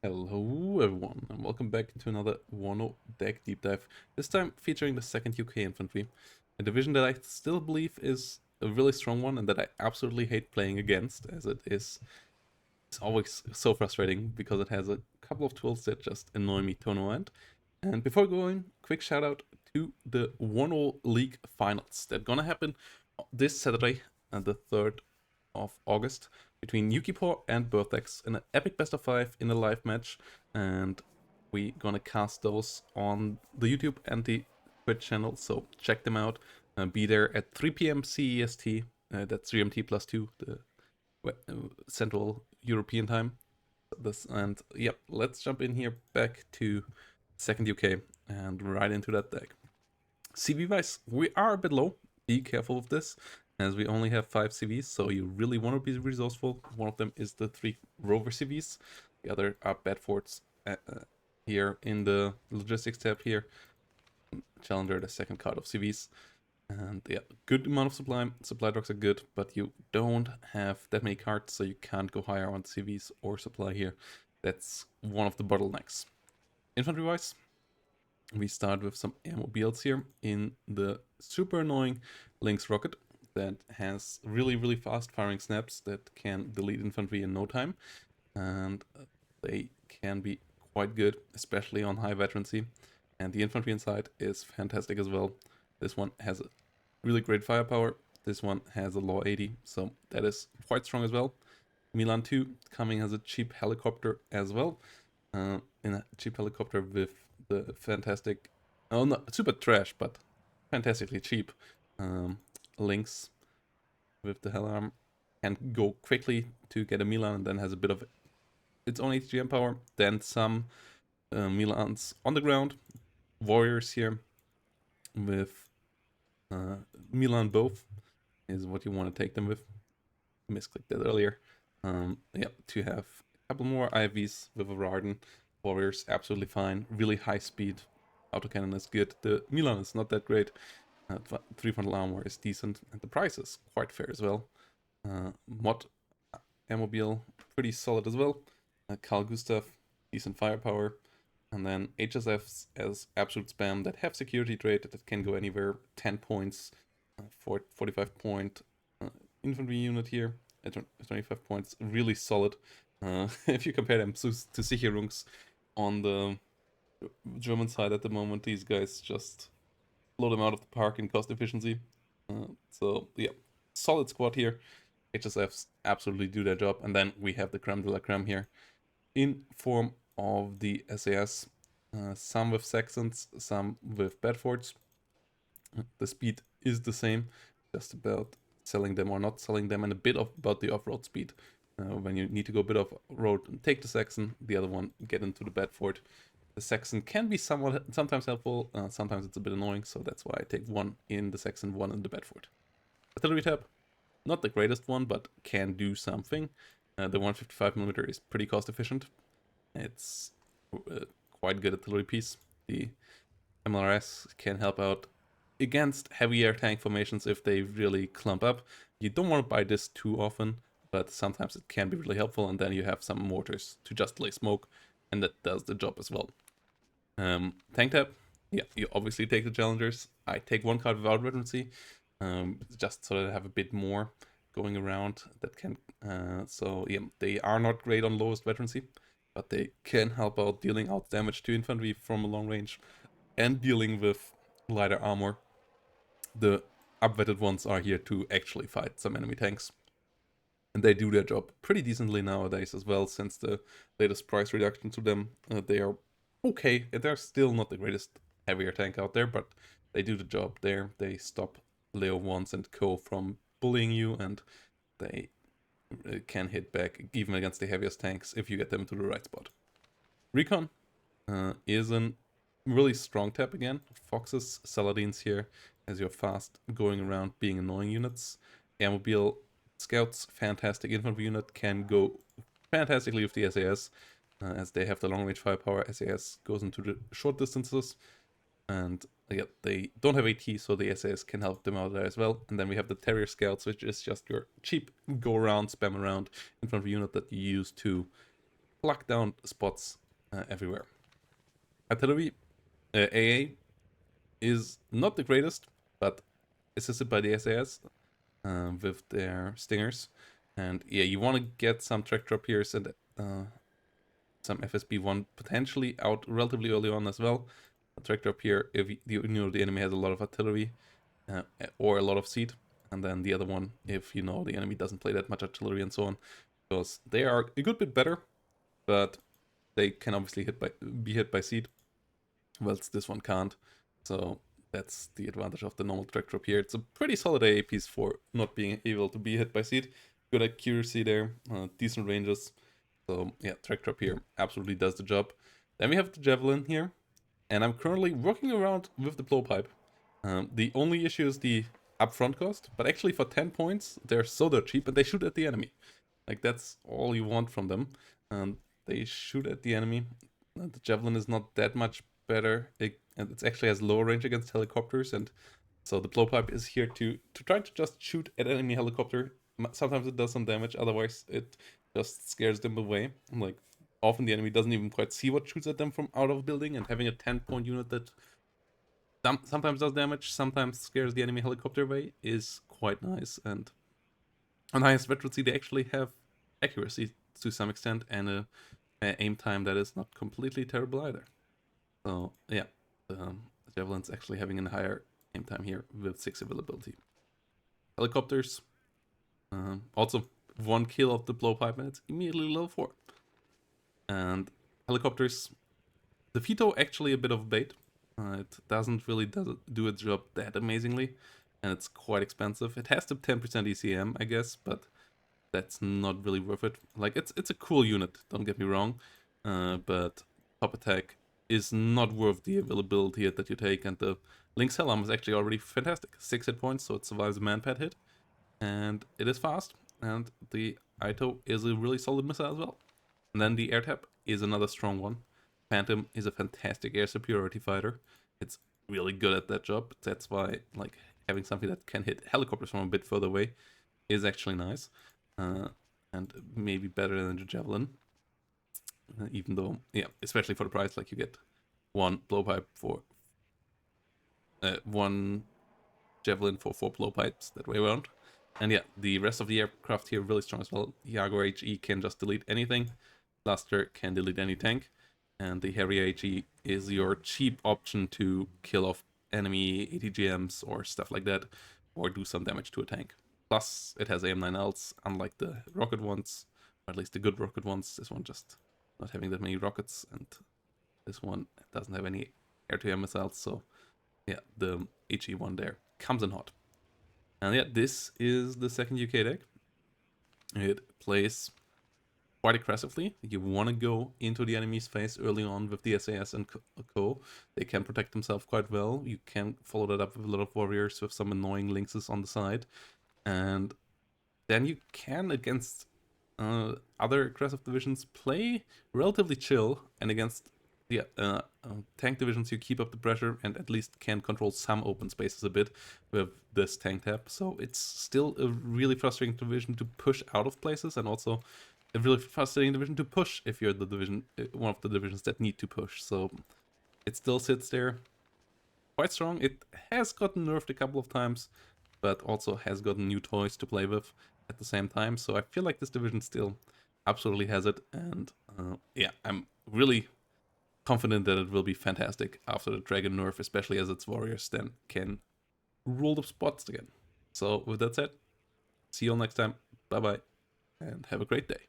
Hello everyone, and welcome back to another WARNO deck deep dive, this time featuring the 2nd UK Infantry, a division that I still believe is a really strong one and that I absolutely hate playing against, as it's always so frustrating because it has a couple of tools that just annoy me to no end. And before going, quick shout out to the WARNO League Finals that gonna happen this Saturday, the 3rd of August, between Yukipor and Birthex in an epic best of 5 in a live match, and we gonna cast those on the YouTube and the Twitch channel, so check them out. Be there at 3 p.m. CEST, that's 3 MT plus 2, the Central European time. And yep, let's jump in here back to 2nd UK and right into that deck. CV wise, we are a bit low. Be careful with this, as we only have 5 CVs, so you really want to be resourceful. One of them is the 3 rover CVs, the other are Bedfords here in the logistics tab here. Challenger, the second card of CVs. And yeah, good amount of supply drops are good, but you don't have that many cards, so you can't go higher on CVs or supply here. That's one of the bottlenecks. Infantry wise, we start with some airmobiles here in the super annoying Lynx rocket that has really fast firing snaps that can delete infantry in no time, and they can be quite good, especially on high veterancy. And the infantry inside is fantastic as well. This one has a really great firepower. This one has a law 80, so that is quite strong as well. Milan 2 coming as a cheap helicopter as well. In a cheap helicopter with the fantastic, oh no, super trash, but fantastically cheap Lynx with the hell arm. Can go quickly to get a Milan and then has a bit of its own HGM power. Then some Milans on the ground. Warriors here with Milan both is what you want to take them with. Misclicked that earlier. Yeah, to have a couple more IVs with a Varden. Warriors absolutely fine. Really high speed. Autocannon is good. The Milan is not that great. 3 frontal armor is decent, and the price is quite fair as well. Mod Airmobile, pretty solid as well. Carl Gustav, decent firepower. And then HSFs as absolute spam that have security trait that can go anywhere. 10 points for 45 point infantry unit here at 25 points. Really solid. If you compare them to Sicherungs on the German side at the moment, these guys just blow them out of the park in cost efficiency. So yeah, solid squad here. HSFs absolutely do their job. And then we have the creme de la creme here in form of the SAS. Some with Saxons, some with Bedfords. The speed is the same, just about selling them or not selling them, and a bit about the off-road speed. When you need to go a bit off road, take the Saxon, the other one get into the Bedford. The Saxon can be sometimes helpful, sometimes it's a bit annoying, so that's why I take one in the Saxon, one in the Bedford. Artillery tab, not the greatest one, but can do something. The 155mm is pretty cost efficient. It's quite good artillery piece. The MLRS can help out against heavy air tank formations if they really clump up. You don't want to buy this too often, but sometimes it can be really helpful, and then you have some mortars to just lay smoke, and that does the job as well. Tank tab, yeah, you obviously take the challengers. I take one card without veterancy, just so that I have a bit more going around that can, so yeah, they are not great on lowest veterancy, but they can help out dealing out damage to infantry from a long range and dealing with lighter armor. The upvetted ones are here to actually fight some enemy tanks. And they do their job pretty decently nowadays as well, since the latest price reduction to them. They are okay. They're still not the greatest heavier tank out there, but they do the job there. They stop Leo 1s and co from bullying you, and they can hit back even against the heaviest tanks if you get them to the right spot. Recon is a really strong tap again. Foxes, Saladins here as your fast going around being annoying units. Airmobile Scouts, fantastic infantry unit, can go fantastically with the SAS as they have the long range firepower. SAS goes into the short distances, and yeah, they don't have AT, so the SAS can help them out there as well. And then we have the Terrier Scouts, which is just your cheap go around, spam around infantry unit that you use to pluck down spots everywhere. Artillery, AA, is not the greatest, but assisted by the SAS with their stingers. And yeah, you want to get some track drop here and some FSB-1 potentially out relatively early on as well. A track drop here if you know the enemy has a lot of artillery or a lot of seed. And then the other one if you know the enemy doesn't play that much artillery and so on. Because they are a good bit better, but they can obviously be hit by seed, whilst this one can't. So that's the advantage of the normal track drop here. It's a pretty solid AA piece for not being able to be hit by seed. Good accuracy there, decent ranges. So yeah, track drop here absolutely does the job. Then we have the javelin here, and I'm currently working around with the blowpipe. The only issue is the upfront cost, but actually for 10 points, they're so dirt cheap and they shoot at the enemy. Like that's all you want from them. They shoot at the enemy. The javelin is not that much better. It actually has lower range against helicopters, and so the blowpipe is here to try to just shoot at enemy helicopter. Sometimes it does some damage, otherwise it just scares them away. Like often the enemy doesn't even quite see what shoots at them from out of a building, and having a 10-point unit that sometimes does damage, sometimes scares the enemy helicopter away is quite nice. And on highest veterancy they actually have accuracy to some extent and a aim time that is not completely terrible either. So yeah, the Javelin's actually having a higher aim time here with 6 availability. Helicopters, also 1 kill of the blowpipe and it's immediately level 4. And helicopters, the Veto actually a bit of bait. It doesn't really do its job that amazingly, and it's quite expensive. It has the 10% ECM, I guess, but that's not really worth it. Like it's a cool unit, don't get me wrong, but top attack is not worth the availability hit that you take, and the Lynx Helm is actually already fantastic. 6 hit points, so it survives a man-pad hit, and it is fast, and the Ito is a really solid missile as well. And then the AirTap is another strong one. Phantom is a fantastic air superiority fighter. It's really good at that job. That's why like having something that can hit helicopters from a bit further away is actually nice. And maybe better than the Javelin. Even though, yeah, especially for the price, like you get 1 blowpipe for 1 Javelin for 4 blowpipes, that way around. And yeah, the rest of the aircraft here really strong as well. Jaguar HE can just delete anything. Blaster can delete any tank. And the Harrier HE is your cheap option to kill off enemy ATGMs or stuff like that, or do some damage to a tank. Plus, it has AM9Ls, unlike the rocket ones, or at least the good rocket ones. This one just not having that many rockets, and this one doesn't have any air-to-air missiles, so yeah, the HE one there comes in hot. And yeah, this is the second UK deck. It plays quite aggressively. You want to go into the enemy's face early on with the SAS and co. They can protect themselves quite well. You can follow that up with a lot of warriors with some annoying lynxes on the side. And then you can, against other aggressive divisions, play relatively chill, and against the tank divisions you keep up the pressure and at least can control some open spaces a bit with this tank tab. So it's still a really frustrating division to push out of places, and also a really frustrating division to push if you're the division, one of the divisions that need to push. So it still sits there quite strong. It has gotten nerfed a couple of times, but also has gotten new toys to play with at the same time. So I feel like this division still absolutely has it. And yeah, I'm really confident that it will be fantastic after the Dragon nerf, especially as its warriors then can rule the spots again. So with that said, see you all next time. Bye bye, and have a great day.